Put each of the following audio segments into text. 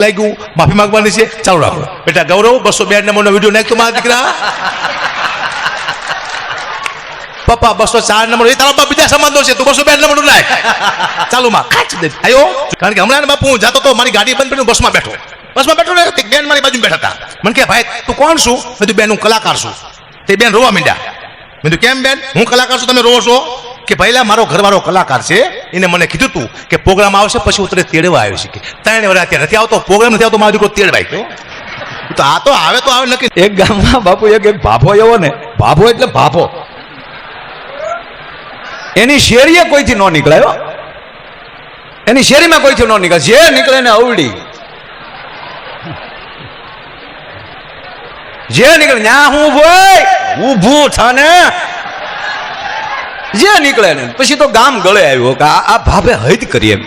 લાગ્યું માફી માંગવાની છે ચાલુ રાખો બેટા ગૌરવ 202 નંબરનો વિડીયો નાખ તો મારા દીકરા પપ્પા 204 નંબર એ તારા બાપ બીજા સમાજનો છે તું 202 નંબરનો નાખ ચાલુ માં ખાચ દે આયો કારણ કે હમણાં બાપુ હું જાતો તો મારી ગાડી બંધ કરીને બસમાં બેઠો ને એક બેન મારી બાજુમાં બેઠા હતા મને કે ભાઈ તું કોણ છું મેં તું બેન હું કલાકાર છું તે બેન રોવા માંડ્યા મેં તું કેમ બેન હું કલાકાર છું તમે રોવો છો કે પહેલા મારો ઘરવાળો કલાકાર છે એને મને કીધું તું કે પ્રોગ્રામ આવશે પછી ઉતરે તેડવા આવ્યો છે કે 3 વાર અત્યારે નથી આવતો પ્રોગ્રામ નથી આવતો મારો દીકરો તેડવાય ગયો તો આ તો આવે નક્કી એક ગામમાં બાપુ એક ભાભો એવો ને ભાભો એટલે ભાભો એની શેરીએ કોઈથી ન નીકળાયો એની શેરીમાં કોઈથી ન નીકળે જે નીકળે ને અવડી જે નીકળે ન્યા હું ભાઈ ઊભું થાને જે નીકળે ને પછી તો ગામ ગળે આવ્યો કે આ ભાભે હદ કરી એમ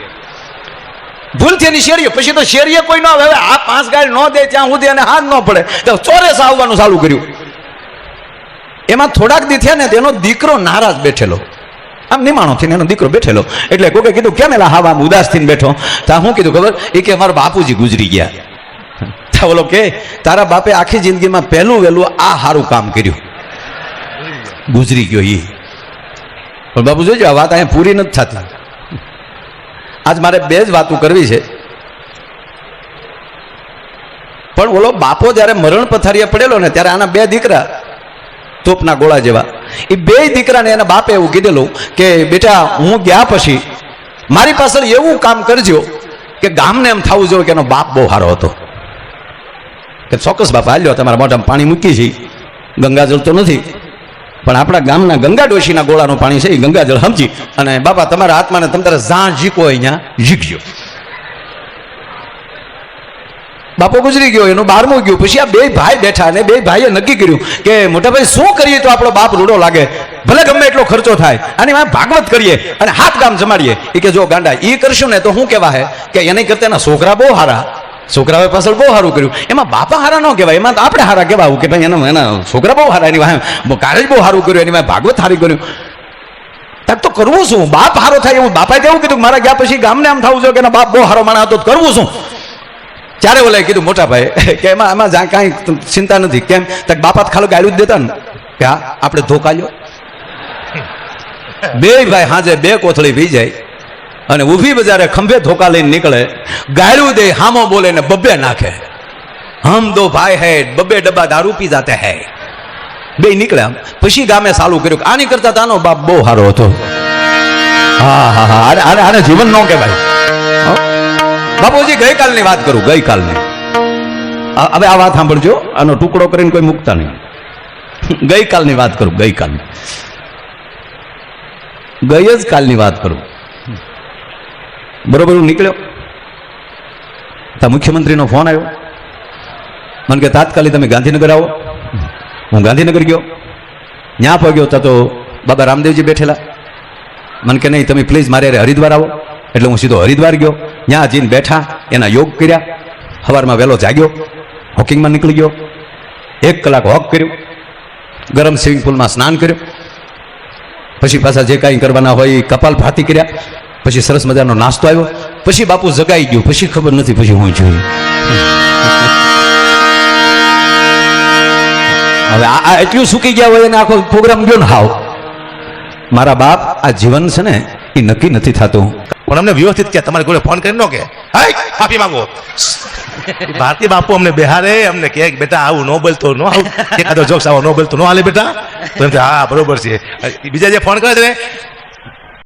ભૂલથી એની શેરીએ પછી તો શેરીએ કોઈ ન આવે આ 5 ગાય ન દે ત્યાં સુધી એને હાથ ન પડે તો ચોરેસ આવવાનું ચાલુ કર્યું એમાં થોડાક દી થયા ને તેનો દીકરો નારાજ બેઠેલો આમ નિમાણો થઈને એનો દીકરો બેઠેલો એટલે કોકે કીધું કેમ એલા હાવ આમ ઉદાસ થઈને બેઠો તા હું કીધું ખબર એ કે અમારા બાપુજી ગુજરી ગયા તા બોલો કે તારા બાપે આખી જિંદગીમાં પહેલું વહેલું આ સારું કામ કર્યું ગુજરી ગયો એ પણ બાપુ જોજો આ વાત અહીંયા પૂરી નથી થતી આજ મારે 2 જ વાતો કરવી છે પણ બોલો બાપો જ્યારે મરણ પથારીએ પડેલો ને ત્યારે આના 2 દીકરા તોપના ગોળા જેવા એ 2 દીકરાને એના બાપે એવું કીધેલું કે બેટા હું ગયા પછી મારી પાછળ એવું કામ કરજો કે ગામને એમ થવું જોઈએ કે એનો બાપ બહુ સારો હતો કે ચોક્કસ બાપા હાલ્યો તમારા મોઢામાં પાણી મૂકી છે ગંગાજળ તો નથી પણ આપણા ગામના ગંગા ડોશીના ગોળાનું પાણી છે એ ગંગાજળ સમજી અને બાપા તમારા આત્માને તમે તારે જ્યાં ઝીકો અહીંયા ઝીકજો બાપો ગુજરી ગયો એનું 12મું ગયું પછી આ 2 ભાઈ બેઠા અને 2 ભાઈએ નક્કી કર્યું કે મોટા ભાઈ શું કરીએ તો આપણો બાપ રૂડો લાગે ભલે ગમે એટલો ખર્ચો થાય અને એમાં ભાગવત કરીએ અને હાથ ગામ જમાડીએ એ કે જો ગાંડા એ કરશું ને તો શું કહેવા હે કે એને કરતા એના છોકરા બહુ સારા છોકરાઓએ પાછળ બહુ સારું કર્યું એમાં બાપા હારા ન કહેવાય એમાં તો આપણે હારા કહેવાવું કે ભાઈ એના છોકરા બહુ સારા એની વાહે કાર્ય બહુ સારું કર્યું એની વાહે ભાગવત સારી કર્યું તક તો કરવું શું બાપ હારો થાય એવું બાપાએ કેવું કીધું મારા ગયા પછી ગામને આમ થવું જોઈએ કે એના બાપ બહુ સારો માણસ હતો કરવું શું ત્યારે ઓલાએ કીધું મોટા ભાઈ કે એમાં જ્યાં કાંઈ ચિંતા નથી કેમ તક બાપા ખાલી ગાળું જ દેતા ને કે હા આપણે ધોકા લ્યો 2 ભાઈ હાજે 2 કોથળી પી જાય અને ઊભી બજારે ખંભે ધોકા લઈને નીકળે ગાળું દે હામો બોલે ને બબ્બે નાખે હમ 2 ભાઈ હૈ 2 ડબ્બા દારૂ પી જાતે હૈ 2 નીકળ્યા પછી ગામે ચાલુ કર્યું આની કરતા તાનો બાપ બહુ સારો હતો હા હા હા આને જીવન ન કહેવાય બાપુજી ગઈકાલની વાત કરું ગઈકાલની હવે આ વાત સાંભળજો આનો ટુકડો કરીને કોઈ મૂકતા નહીં ગઈકાલની વાત કરું ગઈકાલની ગઈ જ કાલની વાત કરું બરોબર હું નીકળ્યો તા મુખ્યમંત્રીનો ફોન આવ્યો મને કે તાત્કાલિક તમે ગાંધીનગર આવો હું ગાંધીનગર ગયો ત્યાં પહોંચ્યો તા તો બાબા રામદેવજી બેઠેલા મને કે નહીં તમે પ્લીઝ મારે હરિદ્વાર આવો એટલે હું સીધો હરિદ્વાર ગયો ત્યાં જઈને બેઠા એના યોગ કર્યા સવારમાં વહેલો જાગ્યો હોકિંગમાં નીકળી ગયો 1 કલાક વોક કર્યું ગરમ સ્વિમિંગ પુલમાં સ્નાન કર્યું પછી પાછા જે કાંઈ કરવાના હોય એ કપાલ ભાતી કર્યા પછી સરસ મજાનો નાસ્તો આવ્યો પછી બાપુ જગાઈ ગયું પછી ખબર નથી પછી હું જોયું હવે આ એટલું સૂકી ગયા હોય અને આખો પ્રોગ્રામ ગયો ને હાવ મારા બાપ આ જીવન છે ને એ નક્કી નથી થતું પણ અમને વ્યવસ્થિત કે તમારે કોઈ ફોન કરીને ન કે માફી માંગો ભારતી બાપુ અમને બિહારે અમને કહે બેટા આવું ન બોલતો ન આવું એકાદો જોક્સ આવો ન બોલતો ન હાલે બેટા તો એમ હા બરોબર છે બીજા જે ફોન કરે છે ને